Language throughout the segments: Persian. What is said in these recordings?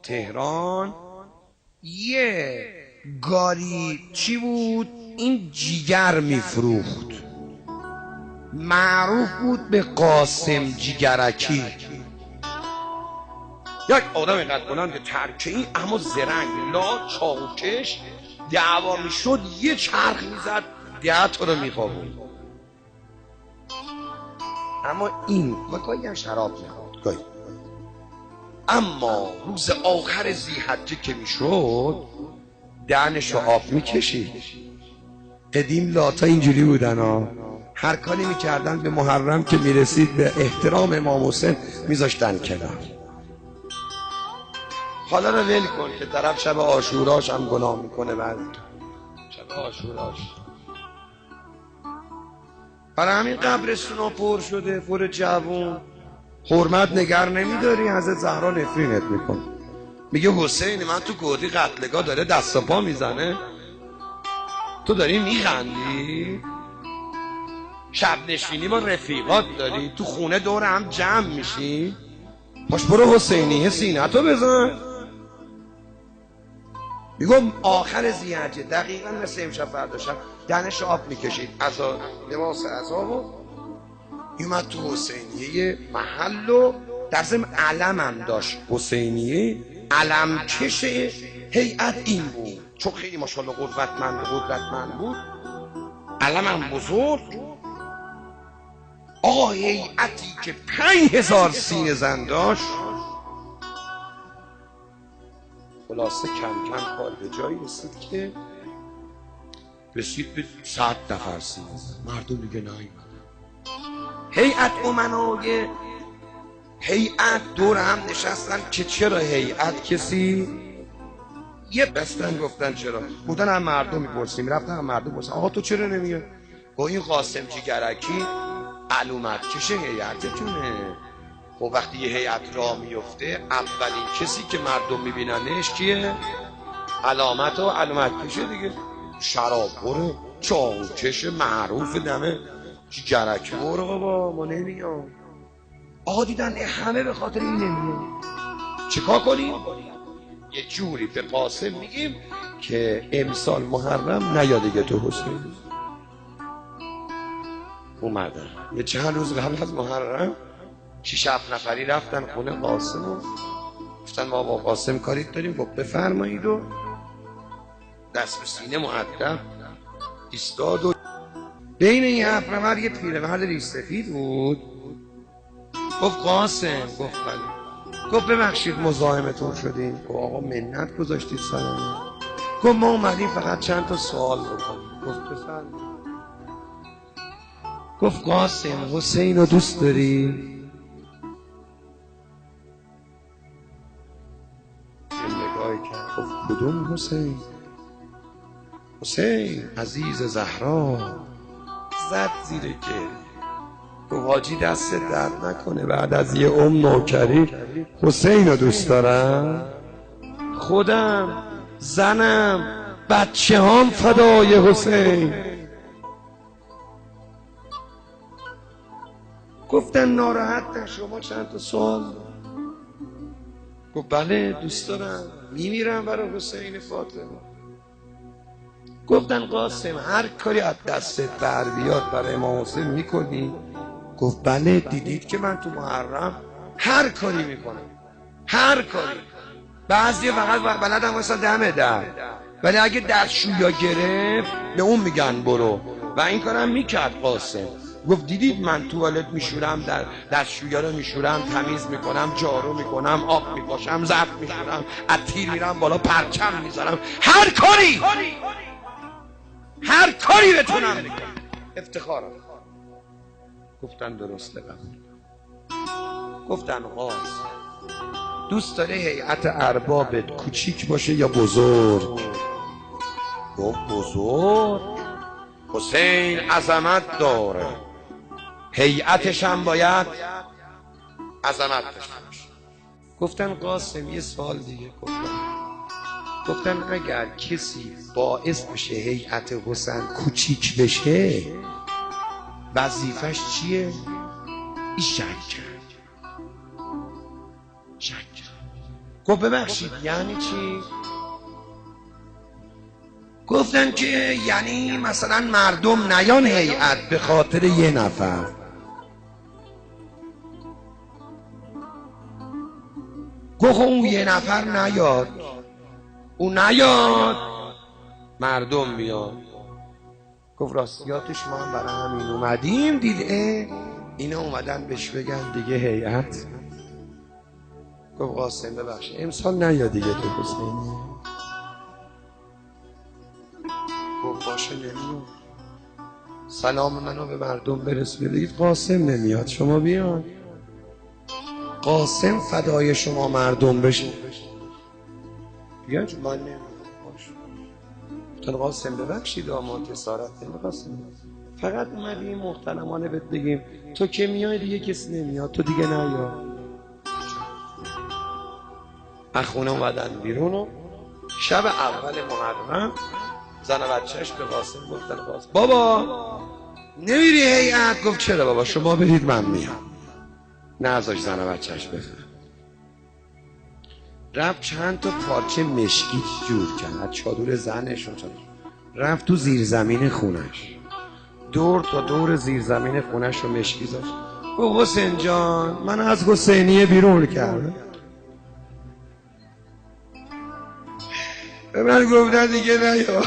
تهران یه گاری چی بود؟ این جیگر میفروخت، معروف بود به قاسم جیگرکی. یک آدم اینقدر بلند ترکه این اما زرنگ لا چاوکش، دعوا میشد یه چرخ میزد 10 تا رو میخوابون. اما این و گاهی هم شراب میخورد گاهی. اما روز آخر ذی‌حجه که میشد دهنشو آب میکشید. قدیم لاتا اینجوری بودن ها، هر کاری میکردن به محرم که میرسید به احترام امام حسین میذاشتن کنار. حالا رو ول کن که طرف شب عاشوراش هم گناه میکنه. بعد شب عاشوراش برای همین قبرستونا پر شده، پر جوون. حرمت نگر نمیداری، حضرت زهرا نفرینت میکنه. میگه حسین من تو گودی قتلگاه داره دست و پا میزنه، تو داری میخندی؟ شب نشینی با رفیقات داری، تو خونه دور هم جمع میشی، پاش برو حسینیه سینه‌تو بزن. میگم آخر ذی‌حجه دقیقا مثل امشب فردا شب دهنش آب میکشید، لباس عذابو میومد تو حسینیه محل و در ضمن علم هم داشت. حسینیه علم کش هیئت این بود، چون خیلی ماشاءالله قدرتمند بود، علم هم بزرگ. آقا هیئتی که 5000 سینه زن داشت. خلاصه کم کم کار به جایی رسید که رسید به 100 نفر سینه زن. مردم دیگه نایمدن. هیئت امنای هیئت دور هم نشستن که چرا هیئت کسی یه بستن گفتن چرا؟ بودن هم مردم میپرسیم، رفتن هم مردم پرسن آقا تو چرا نمیای؟ با این قاسم جیگرکی علومت کشه هیئتتونه. خب وقتی یه هیئت راه میفته اولین کسی که مردم میبیننش کیه؟ علامت و علومت کشه دیگه. شراب بره چاوکش معروف دمه جیگرکی برو بابا ما نمیام. آقا دیدن همه به خاطر این نمیام، چیکار کنیم؟ یه جوری به قاسم میگیم که امسال محرم نیا دیگه تو حسین. اومدن یه چند روز قبل از محرم 6-7 نفری رفتن خونه قاسم و گفتن ما با قاسم کاری داریم. گفت بفرمایید و دست به سینه مؤدب ایستاد و بین این 7 نفر یه پیرمرد ریش سفید بود. گفت قاسم، گفت بله. گفت ببخشید مزاحمتون شدیم. گفت آقا منت گذاشتید سرمون. گفت ما اومدیم فقط چند تا سوال بکنیم. گفت بفرمایید. گفت قاسم حسین رو دوست داری؟ نگاهی کرد گفت کدوم حسین؟ حسین عزیز زهرا. زد زیر گریه. گفت حاجی دست درد نکنه، بعد از یه نوکری حسین رو دوست دارم. خودم زنم بچه هم فدای حسین. گفتن ناراحت نشو ما چند تا سوال. گفت بله دوست دارم، میمیرم برای حسین فاطمه. گفتن قاسم هر کاری از دستت بر بیاد برای امام حسین میکنی؟ گفت بله دیدید که من تو محرم هر کاری میکنم، هر کاری. بعضی فقط بلدم واسه دم در، ولی اگه دستشویا گرفت به اون میگن برو و این کارم میکرد قاسم. گفت دیدید من توالت میشورم، در دستشویا رو میشورم، تمیز میکنم، جارو میکنم، آب میپاشم، ظرف میشورم، از تیر میرم بالا پرچم میذارم، هر کاری بتونم میکنم. افتخارم. گفتن درسته قبول. گفتن قاسم دوست داره هیئت اربابت کوچیک باشه یا بزرگ؟ گفت بزرگ. حسین عظمت داره، هیئتش هم باید عظمت داشته باشه. گفتن قاسم یه سوال دیگه. گفتن گفتن اگر کسی باعث بشه هیئت حسین کوچیک بشه وظیفش چیه؟ این شک کرد. گفت ببخشید یعنی چی؟ گفتن که یعنی مثلا مردم نیان هیئت به خاطر یه نفر. گفت اون یه نفر نیاد، اون نیاد مردم بیان. گفت راستیاتش ما هم برای همین اومدیم دید اینا اومدن بهش بگن دیگه هیئت. گفت قاسم ببخشید امسال نیاد دیگه تو حسینی. گفت باشه نمیاد. سلام منو به مردم برسونید بگید قاسم نمیاد شما بیان. قاسم فدای شما مردم بشه. بیان چون من نمیاد. باشه قاسم ببخشید آمان جسارت قاسم فقط اومدیم محترمانه بهت بگیم تو که میای دیگه کسی نمیاد، تو دیگه نیا. اخونه اومدن بیرون و شب اول محرم زن و بچهش به قاسم گفتن قاسم بابا نمیری هیئت؟ گفت چرا بابا شما برید من میام. نذاش زن و بچهش بفهم. رفت چند تا پارچه مشکی جور کرد چادر زنشون رفت تو زیرزمین خونش دور تا دور زیرزمین خونش رو مشکی داشت. گفت حسین جان من از حسینیه بیرون کردم. به من گفتن دیگه نیا.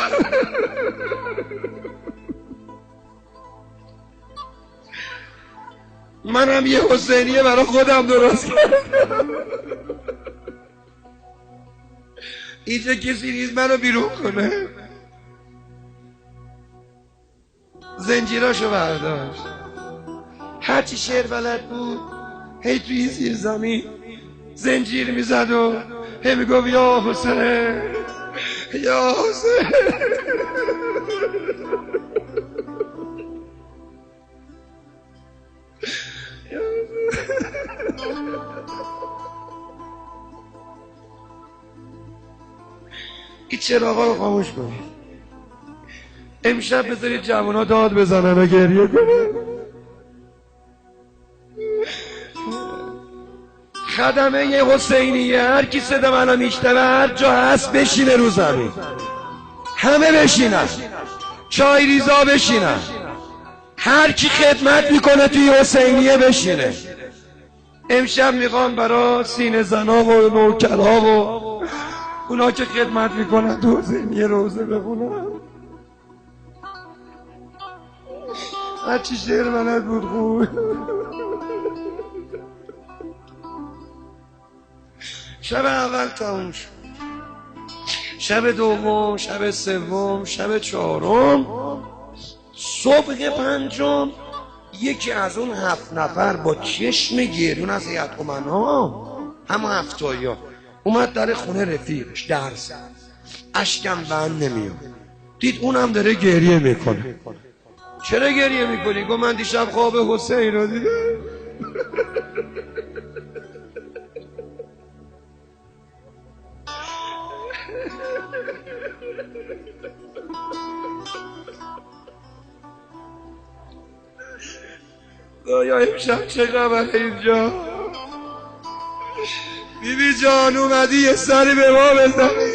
منم یه حسینیه برای خودم درست کردم. اینجا کسی نیست منو بیرون کنه. زنجیراشو برداشت هرچی شعر بلد بود هی توی زیر زمین زنجیر میزد و هی میگفت یا حسین یا حسین. این چراغا رو خاموش کنید. امشب بذارید جوانا داد بزنن و گریه کنن. خدمه یه حسینیه هر کی صدا منو میشنوه هر جا هست بشینه رو زمین. همه بشینن چای ریزا بشینن. هر کی خدمت میکنه توی حسینیه بشینه. امشب میخوام برای سینه زنا و نوکرها و اونا که خدمت میکنن تو حسینیه روزه بخونن. هرچی شعر بلد بود خوب. شب اول تموم شد. شب دوم، شب سوم، شب چهارم، صبح پنجم یکی از اون 7 نفر با چشم گریون از هیئت امنا همه هفتایی اومد در خونه رفیقش درس اشکم بند نمیاد. دید اونم داره گریه میکنه. چرا گریه میکنی؟ گفت من دیشب خواب حسین رو دیدم. یا امشب چه خبره اینجا؟ بیبی جان اومدی یه سری به ما بزنی.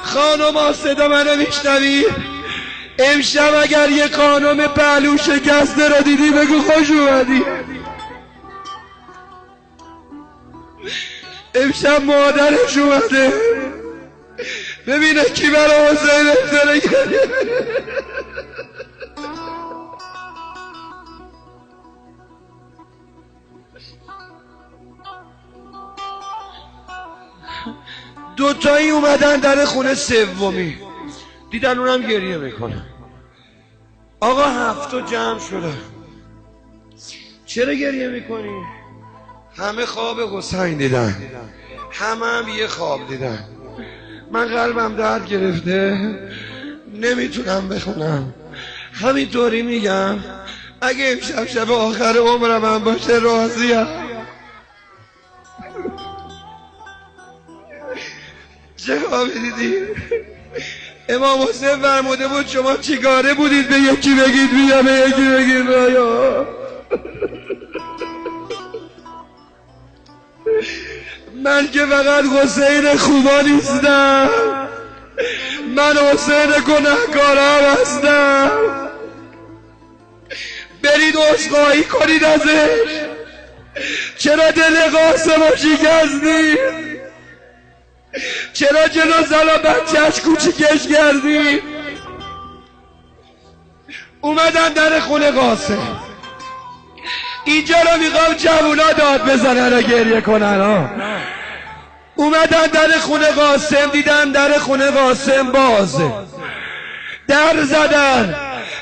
خانوما صدا منو میشنوی؟ امشب اگر یه خانم پهلو شکسته رو دیدی بگو خوش اومدی. امشب مادرش اومده ببینه کی برای حسین افتاره گریه. دوتایی اومدن در خونه سومی دیدن اونم گریه میکنه. آقا 7 جمع شده. چرا گریه میکنی؟ همه خواب حسین دیدن، همه هم یه خواب دیدن. من قلبم درد گرفته نمیتونم بخونم. همینطوری میگم اگه امشب شب آخر عمرم من باشه راضیم. چه خوابی دیدی؟ امام حسین فرموده بود شما چیکاره بودید به یکی بگید بیا، به یکی بگید بیا. من که فقط حسین خوبا نیستم، من حسین گناهکارم هستم. برید عذرخواهی کنید ازش. چرا دل قاسمو شکستید؟ چرا جلو زن و بچه‌اش کوچیکش کردید؟ اومدن در خونه قاسم. اینجا رو میخوام جوونا داد بزنن و گریه کنن ها. اومدن در خونه قاسم، دیدن در خونه قاسم بازه. در زدن،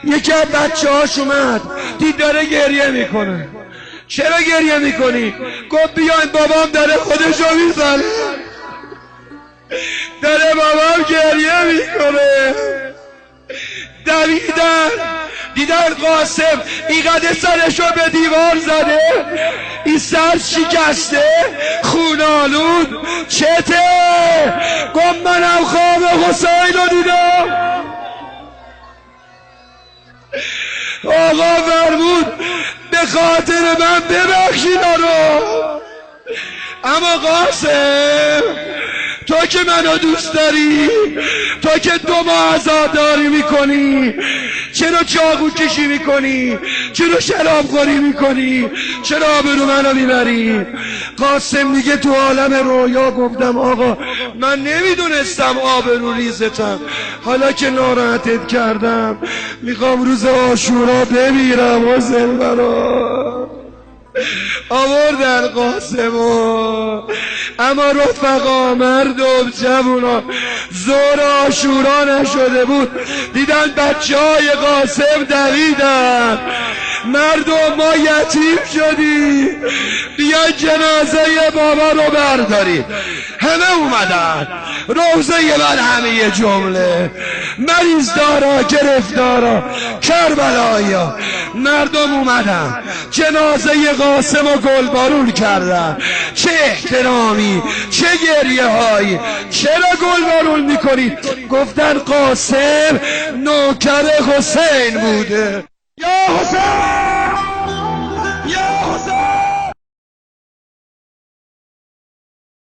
یکی از بچه‌هاش اومد دید داره گریه میکنه. چرا گریه میکنی؟ گفت بیاین بابام داره خودشو میزنه، داره بابام گریه میکنه. دویدن دیدن قاسم اینقدر سرشو به دیوار زده، این سر شکسته خونالود چته. گفت منم خواب حسین رو دیدم. آقا فرمود به خاطر من ببخشید رو. اما قاسم تو که منو دوست داری، تو که 2 ماه عزاداری میکنی، چرا چاقو کشی میکنی؟ چرا شراب خوری میکنی؟ چرا آبرو منو میبری؟ قاسم میگه تو عالم رویا گفتم آقا من نمیدونستم آبرو ریزتم، حالا که ناراحتت کردم میخوام روز عاشورا بمیرم. حسین برا آوردن قاسمو. اما رفقا مردم جوونا زور عاشورا نشده بود، دیدن بچه های قاسم دویدن. مردم ما یتیم شدیم، بیاین جنازه بابا رو بردارید. همه اومدن، روزه من همه جمله، مریض دارا، گرفتارا، کربلایا. مردم اومدن جنازه قاسم و گلبارون کردن. چه احترامی، چه گریه هایی. چرا گلبارون میکنید؟ گفتن قاسم نوکر حسین بوده. یا حسین